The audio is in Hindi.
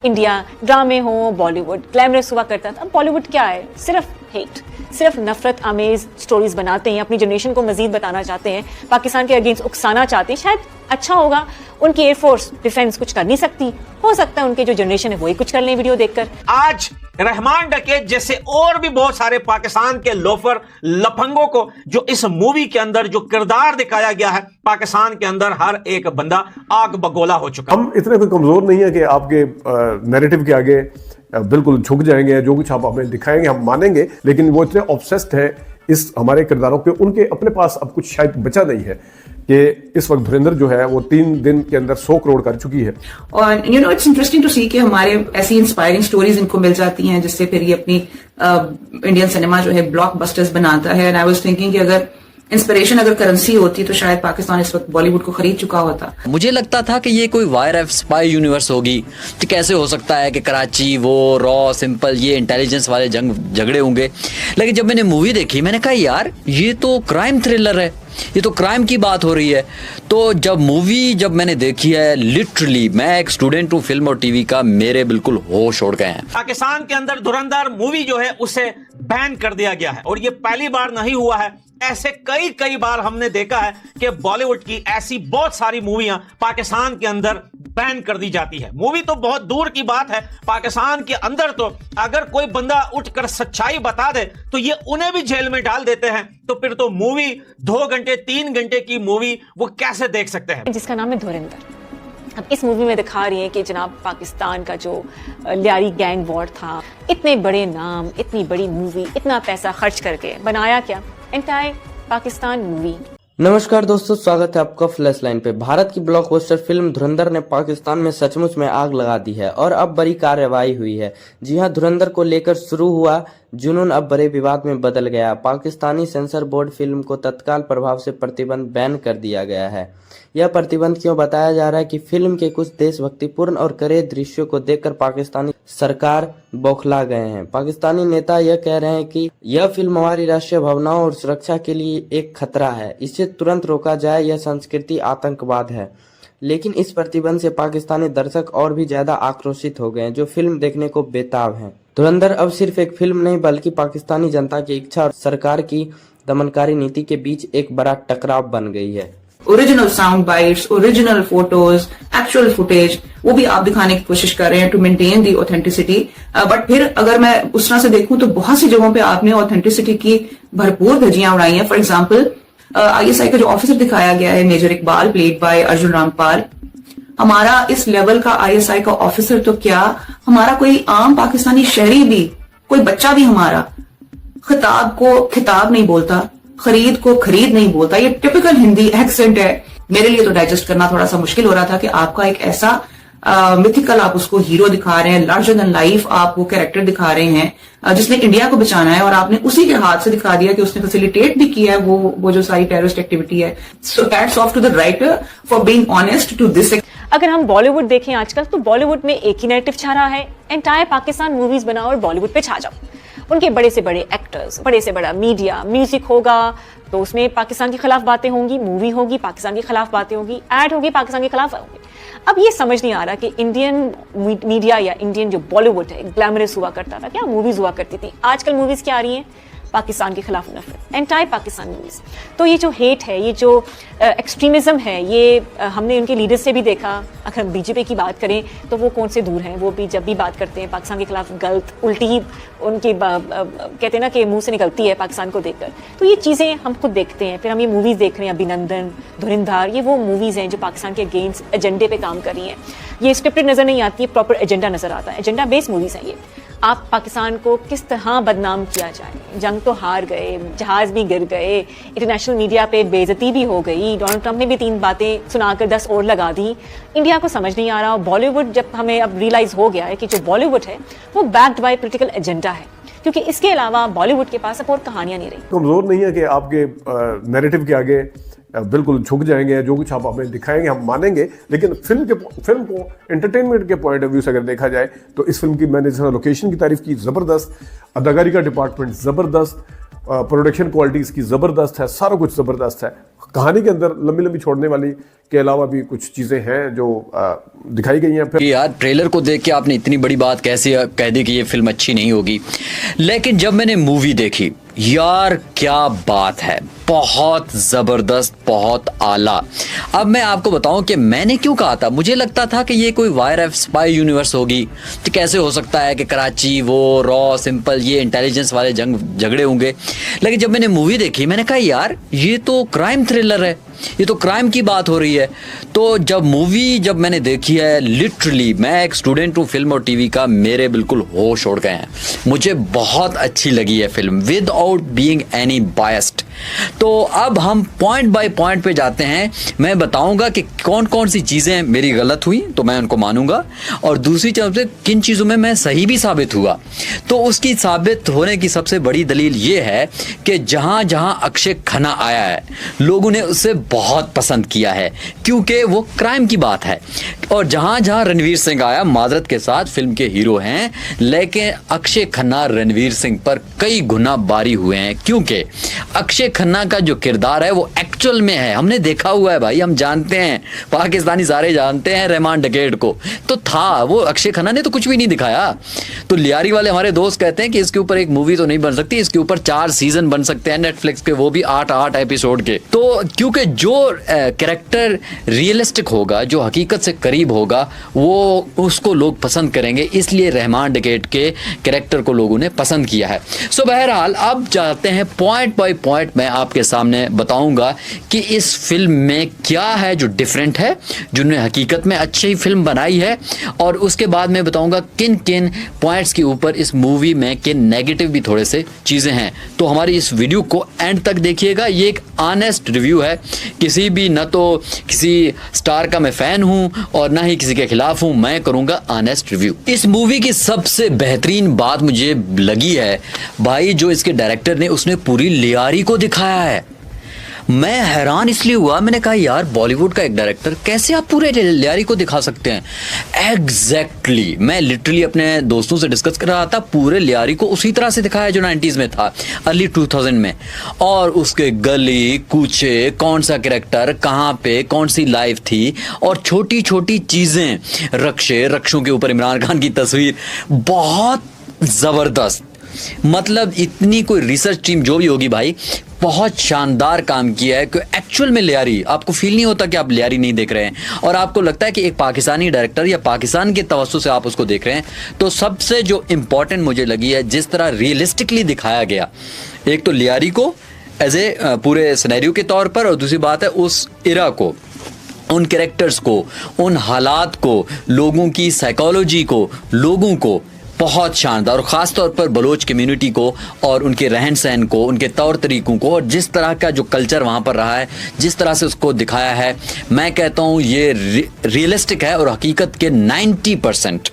इंडिया ड्रामे हो, बॉलीवुड ग्लैमरस हुआ करता था। अब बॉलीवुड क्या है? सिर्फ हेट, सिर्फ नफरत आमेज स्टोरीज बनाते हैं, अपनी जनरेशन को मजीद बताना चाहते हैं, पाकिस्तान के अगेंस्ट उकसाना चाहते हैं। शायद अच्छा होगा, उनकी एयरफोर्स डिफेंस कुछ कर नहीं सकती, हो सकता है उनके जो जनरेशन है वही कुछ कर लें वीडियो देखकर। आज रहमान डकैत जैसे और भी बहुत सारे पाकिस्तान के लोफर लफंगों को जो इस मूवी के अंदर जो किरदार दिखाया गया है, पाकिस्तान के अंदर हर एक बंदा आग बगोला हो चुका। हम इतने कोई कमजोर नहीं है कि आपके नैरेटिव के आगे बिल्कुल झुक जाएंगे, जो कुछ आप हमें दिखाएंगे हम मानेंगे, लेकिन वो इतने ऑब्सेस्ड है इस हमारे किरदारों के, उनके अपने पास अब कुछ शायद बचा नहीं है कि इस वक्त धुरंधर जो है वो 3 दिन के अंदर 100 करोड़ कर चुकी है। और इट्स इंटरेस्टिंग टू सी कि हमारे ऐसी इंस्पायरिंग स्टोरीज इनको मिल जाती हैं जिससे फिर ये अपनी इंडियन सिनेमा जो है ब्लॉकबस्टर्स बनाता है। एंड आई वाज थिंकिंग कि अगर इंस्पिरेशन अगर करेंसी होती तो शायद पाकिस्तान इस वक्त बॉलीवुड को खरीद चुका होता। मुझे लगता था कि ये कोई वायर एफ स्पाई यूनिवर्स होगी, कि कैसे हो सकता है कि कराची वो रॉ सिंपल ये इंटेलिजेंस वाले झगड़े होंगे। लेकिन जब मैंने मूवी देखी मैंने कहा यार ये तो क्राइम थ्रिलर है, ये तो क्राइम की बात हो रही है। तो जब मैंने देखी है, लिटरली मैं एक स्टूडेंट हूँ फिल्म और टीवी का, मेरे बिल्कुल होश उड़ गए हैं। पाकिस्तान के अंदर धुरंधर मूवी जो है उसे बैन कर दिया गया है और ये पहली बार नहीं हुआ है, ऐसे कई बार हमने देखा है कि बॉलीवुड की ऐसी बहुत सारी मूवियां पाकिस्तान के अंदर बैन कर दी जाती है। मूवी तो बहुत दूर की बात है, पाकिस्तान के अंदर तो अगर कोई बंदा उठकर सच्चाई बता दे तो ये उन्हें भी जेल में डाल देते हैं। तो फिर तो मूवी 2 घंटे 3 घंटे की मूवी वो कैसे देख सकते हैं? जिसका नाम है धुरंधर। अब इस मूवी में दिखा रही है कि जनाब पाकिस्तान का जो लियारी गैंग वॉर था, इतने बड़े नाम, इतनी बड़ी मूवी, इतना पैसा खर्च करके बनाया क्या? Entire Pakistan movie. नमस्कार दोस्तों, स्वागत है आपका फ्लैश लाइन पे। भारत की ब्लॉकबस्टर फिल्म धुरंधर ने पाकिस्तान में सचमुच में आग लगा दी है और अब बड़ी कार्रवाई हुई है। जी हां, धुरंधर को लेकर शुरू हुआ जुनून अब बड़े विवाद में बदल गया। पाकिस्तानी सेंसर बोर्ड फिल्म को तत्काल प्रभाव से प्रतिबंध बैन कर दिया गया है। यह प्रतिबंध क्यों बताया जा रहा है कि फिल्म के कुछ देशभक्तिपूर्ण और कड़े दृश्यों को देखकर पाकिस्तानी सरकार बौखला गए हैं। पाकिस्तानी नेता यह कह रहे हैं कि यह फिल्म हमारी राष्ट्रीय भावनाओं और सुरक्षा के लिए एक खतरा है, इसे तुरंत रोका जाए, यह संस्कृति आतंकवाद है। लेकिन इस प्रतिबंध से पाकिस्तानी दर्शक और भी ज्यादा आक्रोशित हो गए हैं, जो फिल्म देखने को बेताब हैं। धुरंधर अब सिर्फ एक फिल्म नहीं बल्कि पाकिस्तानी जनता की इच्छा और सरकार की दमनकारी नीति के बीच एक बड़ा टकराव बन गई है। Original sound bytes, original photos, actual footage वो भी आप दिखाने की कोशिश कर रहे हैं to maintain the authenticity. But फिर अगर मैं उस तरह से देखूं तो बहुत सी जगहों पे आपने ऑथेंटिसिटी की भरपूर धज्जियां उड़ाई हैं। फॉर एग्जाम्पल ISI का जो ऑफिसर दिखाया गया है major Iqbal, played by Arjun Rampal, हमारा इस लेवल का ISI का ऑफिसर तो क्या, हमारा कोई आम पाकिस्तानी शहरी भी, कोई बच्चा भी हमारा खिताब को खिताब नहीं बोलता, खरीद को खरीद नहीं बोलता। ये टिपिकल हिंदी एक्सेंट है। मेरे लिए तो डाइजेस्ट करना थोड़ा सा मुश्किल हो रहा था कि आपका एक ऐसा मिथिकल आप उसको हीरो दिखा रहे हैं, लार्जर देन लाइफ आप वो कैरेक्टर दिखा रहे हैं जिसने इंडिया को बचाना है, और आपने उसी के हाथ से दिखा दिया कि उसने फैसिलिटेट भी किया है वो जो सारी टेररिस्ट एक्टिविटी है। So hats off to the writer for being honest to this. अगर हम बॉलीवुड देखें आजकल तो बॉलीवुड में एक ही नैरेटिव छा रहा है, एंटायर पाकिस्तान मूवीज बनाओ और बॉलीवुड पे छा जाओ। उनके बड़े से बड़े एक्टर्स, बड़े से बड़ा मीडिया, म्यूजिक होगा तो उसमें पाकिस्तान के खिलाफ बातें होंगी, मूवी होगी पाकिस्तान के खिलाफ बातें होंगी, एड होगी पाकिस्तान के खिलाफ होंगी। अब ये समझ नहीं आ रहा कि इंडियन मीडिया या इंडियन जो बॉलीवुड है ग्लैमरस हुआ करता था, क्या मूवीज हुआ करती थी, आजकल मूवीज क्या आ रही हैं? पाकिस्तान के खिलाफ नफरत, एंटायर पाकिस्तान मूवीज। तो ये जो हेट है, ये जो एक्सट्रीमिज्म है, ये हमने उनके लीडर्स से भी देखा। अगर हम बीजेपी की बात करें तो वो कौन से दूर हैं, वो भी जब भी बात करते हैं पाकिस्तान के खिलाफ गलत उल्टी ही उनकी कहते हैं ना कि मुंह से निकलती है पाकिस्तान को देखकर। तो ये चीज़ें हम खुद देखते हैं, फिर हम ये मूवीज़ देख रहे हैं, अभिनंदन, धुरंधर, ये वो मूवीज़ हैं जो पाकिस्तान के अगेंस्ट एजेंडे पे काम कर रही हैं। ये स्क्रिप्टेड नज़र नहीं आती है, प्रॉपर एजेंडा नज़र आता है, एजेंडा बेस्ड मूवीज़ हैं ये। आप पाकिस्तान को किस तरह बदनाम किया जाए, जंग तो हार गए, जहाज भी गिर गए, इंटरनेशनल मीडिया पे बेइज्जती भी हो गई, डोनाल्ड ट्रंप ने भी 3 बातें सुनाकर 10 और लगा दी। इंडिया को समझ नहीं आ रहा। बॉलीवुड जब हमें अब रियलाइज हो गया है कि जो बॉलीवुड है वो बैक्ड बाय पॉलिटिकल एजेंडा है, क्योंकि इसके अलावा बॉलीवुड के पास अब और कहानियां नहीं रही। कमजोर नहीं है कि आपके नैरेटिव के आगे बिल्कुल झुक जाएंगे, जो कुछ आप हमें दिखाएंगे हम मानेंगे, लेकिन फिल्म को एंटरटेनमेंट के पॉइंट ऑफ व्यू से अगर देखा जाए तो इस फिल्म की मैंने जैसा लोकेशन की तारीफ की, ज़बरदस्त, अदाकारी का डिपार्टमेंट ज़बरदस्त, प्रोडक्शन क्वालिटी इसकी ज़बरदस्त है, सारा कुछ ज़बरदस्त है। कहानी के अंदर लंबी लंबी छोड़ने वाली के अलावा भी कुछ चीजें हैं जो दिखाई गई हैं। फिर कि यार ट्रेलर को देख के आपने इतनी बड़ी बात कैसे कह दी कि ये फिल्म अच्छी नहीं होगी, लेकिन जब मैंने मूवी देखी यार क्या बात है, बहुत जबरदस्त, बहुत आला। अब मैं आपको बताऊं कि मैंने क्यों कहा था, मुझे लगता था कि ये कोई वायर स्पाई यूनिवर्स होगी, तो कैसे हो सकता है कि कराची वो रॉ सिंपल ये इंटेलिजेंस वाले झगड़े होंगे। लेकिन जब मैंने मूवी देखी मैंने कहा यार ये तो क्राइम थ्रिलर है, ये तो क्राइम की बात हो रही है। तो जब मैंने देखी है, लिटरली मैं एक स्टूडेंट हूँ फिल्म और टीवी का, मेरे बिल्कुल होश उड़ गए हैं। मुझे बहुत अच्छी लगी है film without being any biased. तो अब हम पॉइंट बाय पॉइंट पे जाते हैं। मैं बताऊंगा कि कौन कौन सी चीजें मेरी गलत हुई तो मैं उनको मानूंगा, और दूसरी तरफ से किन चीजों में मैं सही भी साबित हुआ। तो उसकी साबित होने की सबसे बड़ी दलील ये है कि जहां जहां अक्षय खन्ना आया है लोगों ने उसे बहुत पसंद किया है, क्योंकि वो क्राइम की बात है। और जहां जहां रणवीर सिंह आया, माजरत के साथ फिल्म के हीरो हैं, लेकिन अक्षय खन्ना रणवीर सिंह पर कई गुना भारी हुए हैं, क्योंकि अक्षय खन्ना का जो किरदार है वो एक्चुअल में है। हमने देखा हुआ है भाई, हम जानते हैं, पाकिस्तानी सारे जानते हैं रहमान डकैत को, तो था वो अक्षय खन्ना ने तो कुछ भी नहीं दिखाया। तो लियारी वाले हमारे दोस्त कहते हैं कि इसके ऊपर एक मूवी तो नहीं बन सकती, इसके ऊपर 4 सीजन बन सकते हैं नेटफ्लिक्स के, वो भी 8 एपिसोड के। तो क्योंकि जो कैरेक्टर रियलिस्टिक होगा, जो हकीकत से करीब होगा, वो उसको लोग पसंद करेंगे, इसलिए रहमान डकैत के कैरेक्टर को लोगों ने पसंद किया है। सो बहरहाल अब जाते हैं पॉइंट बाय पॉइंट, मैं आपके सामने बताऊंगा कि इस फिल्म में क्या है जो डिफरेंट है, जिन्होंने हकीकत में अच्छी फिल्म बनाई है, और उसके बाद मैं बताऊंगा किन किन पॉइंट्स के ऊपर इस मूवी में के नेगेटिव भी थोड़े से चीजें हैं। तो हमारी इस वीडियो को एंड तक देखिएगा। ये एक ऑनेस्ट रिव्यू है, किसी भी न तो किसी स्टार का मैं फैन हूं और ना ही किसी के खिलाफ हूं, मैं करूंगा ऑनेस्ट रिव्यू। इस मूवी की सबसे बेहतरीन बात मुझे लगी है भाई, जो इसके डायरेक्टर ने उसने पूरी लियारी को दिखाया है। मैं हैरान इसलिए हुआ, मैंने कहा यार बॉलीवुड का एक डायरेक्टर कैसे आप पूरे लियारी को दिखा सकते हैं। एग्जैक्टली मैं लिटरली अपने दोस्तों से डिस्कस कर रहा था, पूरे लियारी को उसी तरह से दिखाया जो 90s में था, अर्ली 2000 में, और उसके गली कूचे, कौन सा कैरेक्टर कहाँ पे, कौन सी लाइफ थी, और छोटी छोटी चीजें, रक्षों के ऊपर इमरान खान की तस्वीर, बहुत जबरदस्त। मतलब इतनी कोई रिसर्च टीम जो भी होगी भाई, बहुत शानदार काम किया है कि एक्चुअल में लियारी आपको फील नहीं होता कि आप लियारी नहीं देख रहे हैं, और आपको लगता है कि एक पाकिस्तानी डायरेक्टर या पाकिस्तान के तवज्जो से आप उसको देख रहे हैं। तो सबसे जो इम्पोर्टेंट मुझे लगी है जिस तरह रियलिस्टिकली दिखाया गया, एक तो लियारी को एज ए पूरे सिनेरियो के तौर पर, और दूसरी बात है उस इरा को, उन कैरेक्टर्स को, उन हालात को, लोगों की साइकोलॉजी को, लोगों को बहुत शानदार, और ख़ास तौर पर बलोच कम्युनिटी को और उनके रहन सहन को, उनके तौर तरीक़ों को, और जिस तरह का जो कल्चर वहाँ पर रहा है, जिस तरह से उसको दिखाया है, मैं कहता हूँ ये रियलिस्टिक है और हकीकत के 90%